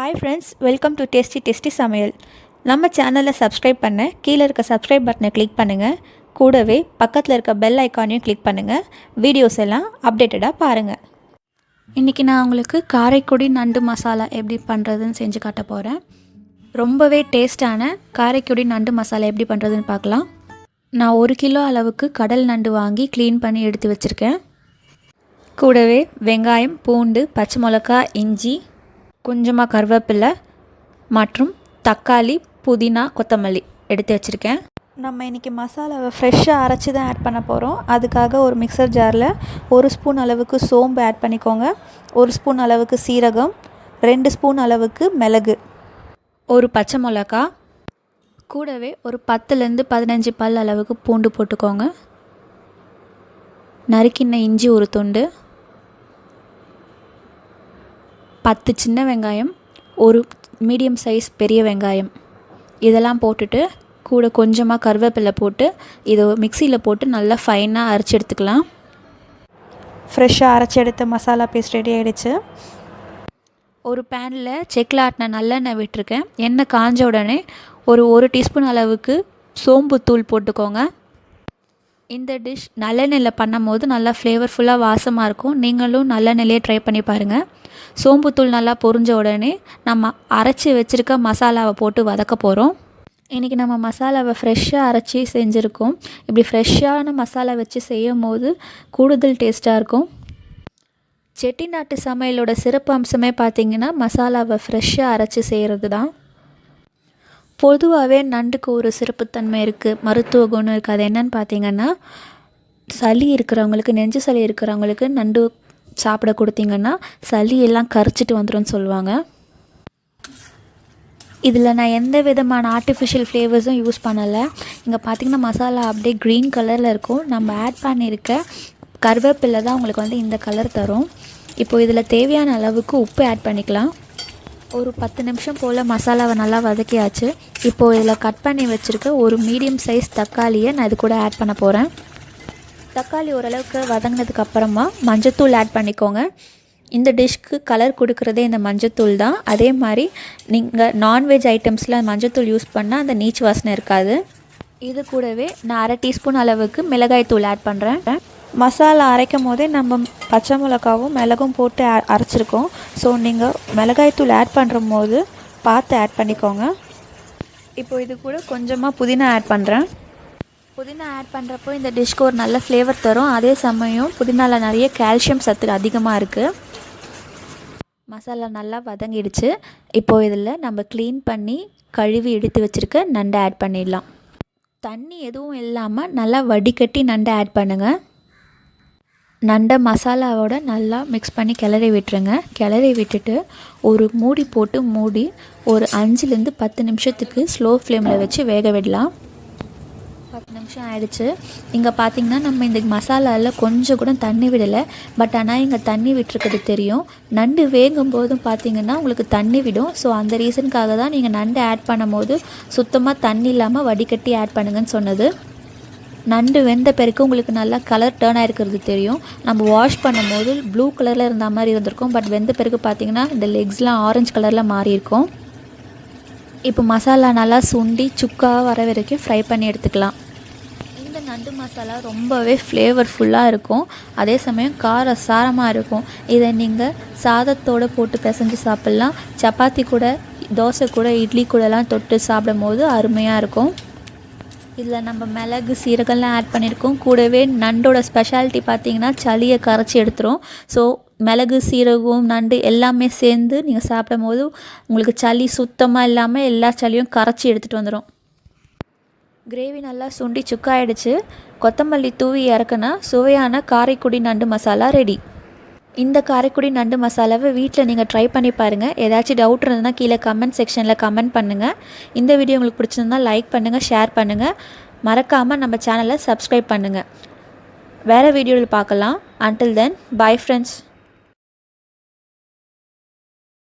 Hi friends, welcome to tasty சமையல். நம்ம சேனலை சப்ஸ்கிரைப் பண்ண கீழே இருக்க சப்ஸ்கிரைப் பட்டனை கிளிக் பண்ணுங்கள். கூடவே பக்கத்தில் இருக்க பெல் ஐக்கானையும் கிளிக் பண்ணுங்கள். வீடியோஸ் எல்லாம் அப்டேட்டடாக பாருங்கள். இன்றைக்கி நான் உங்களுக்கு காரைக்குடி நண்டு மசாலா எப்படி பண்ணுறதுன்னு செஞ்சு காட்ட போகிறேன். ரொம்பவே டேஸ்டான காரைக்குடி நண்டு மசாலா எப்படி பண்ணுறதுன்னு பார்க்கலாம். நான் 1 கிலோ அளவுக்கு கடல் நண்டு வாங்கி க்ளீன் பண்ணி எடுத்து வச்சுருக்கேன். கூடவே வெங்காயம், பூண்டு, பச்சை மிளகாய், இஞ்சி, கொஞ்சமாக கருவேப்பிலை மற்றும் தக்காளி, புதினா, கொத்தமல்லி எடுத்து வச்சுருக்கேன். நம்ம இன்றைக்கி மசாலாவை ஃப்ரெஷ்ஷாக அரைச்சி தான் ஆட் பண்ண போகிறோம். அதுக்காக ஒரு மிக்சர் ஜாரில் 1 ஸ்பூன் அளவுக்கு சோம்பு ஆட் பண்ணிக்கோங்க, 1 ஸ்பூன் அளவுக்கு சீரகம், 2 ஸ்பூன் அளவுக்கு மிளகு, ஒரு பச்சை மிளகா, கூடவே ஒரு 10லேருந்து 15 பல் அளவுக்கு பூண்டு போட்டுக்கோங்க. நறுக்கின இஞ்சி ஒரு துண்டு, 10 சின்ன வெங்காயம், ஒரு மீடியம் சைஸ் பெரிய வெங்காயம், இதெல்லாம் போட்டுட்டு கூட கொஞ்சமாக கருவேப்பிலை போட்டு இதை மிக்சியில் போட்டு நல்லா ஃபைனாக அரைச்சி எடுத்துக்கலாம். ஃப்ரெஷ்ஷாக அரைச்சி எடுத்த மசாலா பேஸ்ட் ரெடி ஆகிடுச்சு. ஒரு பேனில் செக்கில் ஆட்டின நல்லெண்ணெய் விட்டுருக்கேன். எண்ணெய் காஞ்ச உடனே ஒரு டீஸ்பூன் அளவுக்கு சோம்பு தூள் போட்டுக்கோங்க. இந்த டிஷ் நல்லெண்ணெயில் பண்ணும் போது நல்லா ஃப்ளேவர்ஃபுல்லாக வாசமாக இருக்கும். நீங்களும் நல்லெண்ணெயிலே ட்ரை பண்ணி பாருங்கள். சோம்புத்தூள் நல்லா பொரிஞ்ச உடனே நம்ம அரைச்சி வச்சுருக்க மசாலாவை போட்டு வதக்க போகிறோம். இன்றைக்கி நம்ம மசாலாவை ஃப்ரெஷ்ஷாக அரைச்சி செஞ்சுருக்கோம். இப்படி ஃப்ரெஷ்ஷான மசாலா வச்சு செய்யும் போது கூடுதல் டேஸ்ட்டாக இருக்கும். செட்டிநாட்டு சமையலோட சிறப்பு அம்சமே பார்த்திங்கன்னா மசாலாவை ஃப்ரெஷ்ஷாக அரைச்சி செய்கிறது தான். பொதுவாகவே நண்டுக்கு ஒரு சிறப்புத்தன்மை இருக்குது, மருத்துவ குணம் இருக்குது. அது என்னன்னு பார்த்திங்கன்னா, சளி இருக்கிறவங்களுக்கு, நெஞ்சு சளி இருக்கிறவங்களுக்கு நண்டு சாப்பிட கொடுத்திங்கன்னா சளி எல்லாம் கரைச்சிட்டு வந்துடும் சொல்லுவாங்க. இதில் நான் எந்த விதமான ஆர்டிஃபிஷியல் ஃப்ளேவர்ஸும் யூஸ் பண்ணலை. இங்கே பார்த்திங்கன்னா மசாலா அப்படியே க்ரீன் கலரில் இருக்கும். நம்ம ஆட் பண்ணியிருக்க கருவேப்பிலை தான் உங்களுக்கு இந்த கலர் தரும். இப்போது இதில் தேவையான அளவுக்கு உப்பு ஆட் பண்ணிக்கலாம். ஒரு 10 நிமிஷம் போல் மசாலாவை நல்லா வதக்கியாச்சு. இப்போது இதில் கட் பண்ணி வச்சுருக்க ஒரு மீடியம் சைஸ் தக்காளியை நான் இது கூட ஆட் பண்ண போகிறேன். தக்காளி ஓரளவுக்கு வதங்கினதுக்கப்புறமா மஞ்சத்தூள் ஆட் பண்ணிக்கோங்க. இந்த டிஷ்க்கு கலர் கொடுக்குறதே இந்த மஞ்சத்தூள் தான். அதே மாதிரி நீங்கள் நான்வெஜ் ஐட்டம்ஸில் மஞ்சத்தூள் யூஸ் பண்ணால் அந்த நீச்சு வாசனை இருக்காது. இது கூடவே நான் 1/2 டீஸ்பூன் அளவுக்கு மிளகாய் தூள் ஆட் பண்ணுறேன். மசாலா அரைக்கும் போதே நம்ம பச்சை மிளகாவும் மிளகும் போட்டு அரைச்சிருக்கோம். ஸோ நீங்கள் மிளகாய் தூள் ஆட் பண்ணுற போது பார்த்து ஆட் பண்ணிக்கோங்க. இப்போ இது கூட கொஞ்சமாக புதினா ஆட் பண்ணுறேன். புதினா ஆட் பண்ணுறப்போ இந்த டிஷ்க்கு ஒரு நல்ல ஃப்ளேவர் தரும். அதே சமயம் புதினாவில் நிறைய கால்சியம் சத்து அதிகமாக இருக்குது. மசாலா நல்லா வதங்கிடுச்சு. இப்போது இதில் நம்ம க்ளீன் பண்ணி கழுவி எடுத்து வச்சுருக்க நண்டை ஆட் பண்ணிடலாம். தண்ணி எதுவும் இல்லாமல் நல்லா வடிகட்டி நண்டை ஆட் பண்ணுங்கள். நண்டை மசாலாவோட நல்லா மிக்ஸ் பண்ணி கிளறி விட்டுருங்க. கிளறி விட்டுட்டு ஒரு மூடி போட்டு மூடி ஒரு 5லேருந்து 10 நிமிஷத்துக்கு ஸ்லோ ஃப்ளேமில் வச்சு வேக விடலாம். 10 நிமிஷம் ஆகிடுச்சு. இங்கே பார்த்திங்கன்னா நம்ம இந்த மசாலாவில் கொஞ்சம் கூட தண்ணி விடலை. பட் ஆனால் இங்கே தண்ணி விட்டுருக்கிறது தெரியும். நண்டு வேகும் போதும் பார்த்திங்கன்னா உங்களுக்கு தண்ணி விடும். ஸோ அந்த ரீசனுக்காக தான் நீங்கள் நண்டு ஆட் பண்ணும் போது சுத்தமாக தண்ணி இல்லாமல் வடிகட்டி ஆட் பண்ணுங்கன்னு சொன்னது. நண்டு வெந்த பிறகு உங்களுக்கு நல்லா கலர் டேர்ன் ஆகிருக்கிறது தெரியும். நம்ம வாஷ் பண்ணும் போது ப்ளூ கலரில் இருந்த மாதிரி இருந்திருக்கும். பட் வெந்த பிறகு பார்த்திங்கன்னா இந்த லெக்ஸ்லாம் ஆரஞ்சு கலரில் மாறியிருக்கும். இப்போ மசாலா நல்லா சுண்டி சுக்காக வர வரைக்கும் ஃப்ரை பண்ணி எடுத்துக்கலாம். இந்த நண்டு மசாலா ரொம்பவே ஃப்ளேவர்ஃபுல்லாக இருக்கும். அதே சமயம் சாரமாக இருக்கும். இதை நீங்கள் சாதத்தோடு போட்டு பிசைஞ்சு சாப்பிட்லாம். சப்பாத்தி கூட, தோசை கூட, இட்லி கூடலாம் தொட்டு சாப்பிடும் போது அருமையாக இருக்கும். இதில் நம்ம மிளகு, சீரகம்லாம் ஆட் பண்ணியிருக்கோம். கூடவே நண்டோட ஸ்பெஷாலிட்டி பார்த்திங்கன்னா சளியை கரைச்சி எடுத்துரும். ஸோ மிளகு, சீரகம், நண்டு எல்லாமே சேர்ந்து நீங்கள் சாப்பிடும் போது உங்களுக்கு சளி சுத்தமாக இல்லாமல் எல்லா சளியும் கரைச்சி எடுத்துகிட்டு வந்துடும். கிரேவி நல்லா சுண்டி சுக்காயிடுச்சு. கொத்தமல்லி தூவி இறக்குனா சுவையான காரைக்குடி நண்டு மசாலா ரெடி. இந்த காரைக்குடி நண்டு மசாலாவை வீட்டில் நீங்கள் ட்ரை பண்ணி பாருங்கள். ஏதாச்சும் டவுட் இருந்ததுன்னா கீழே கமெண்ட் செக்ஷனில் கமெண்ட் பண்ணுங்கள். இந்த வீடியோ உங்களுக்கு பிடிச்சிருந்தா லைக் பண்ணுங்கள், ஷேர் பண்ணுங்கள். மறக்காமல் நம்ம சேனலை சப்ஸ்கிரைப் பண்ணுங்கள். வேறு வீடியோவில் பார்க்கலாம். Until then, bye friends.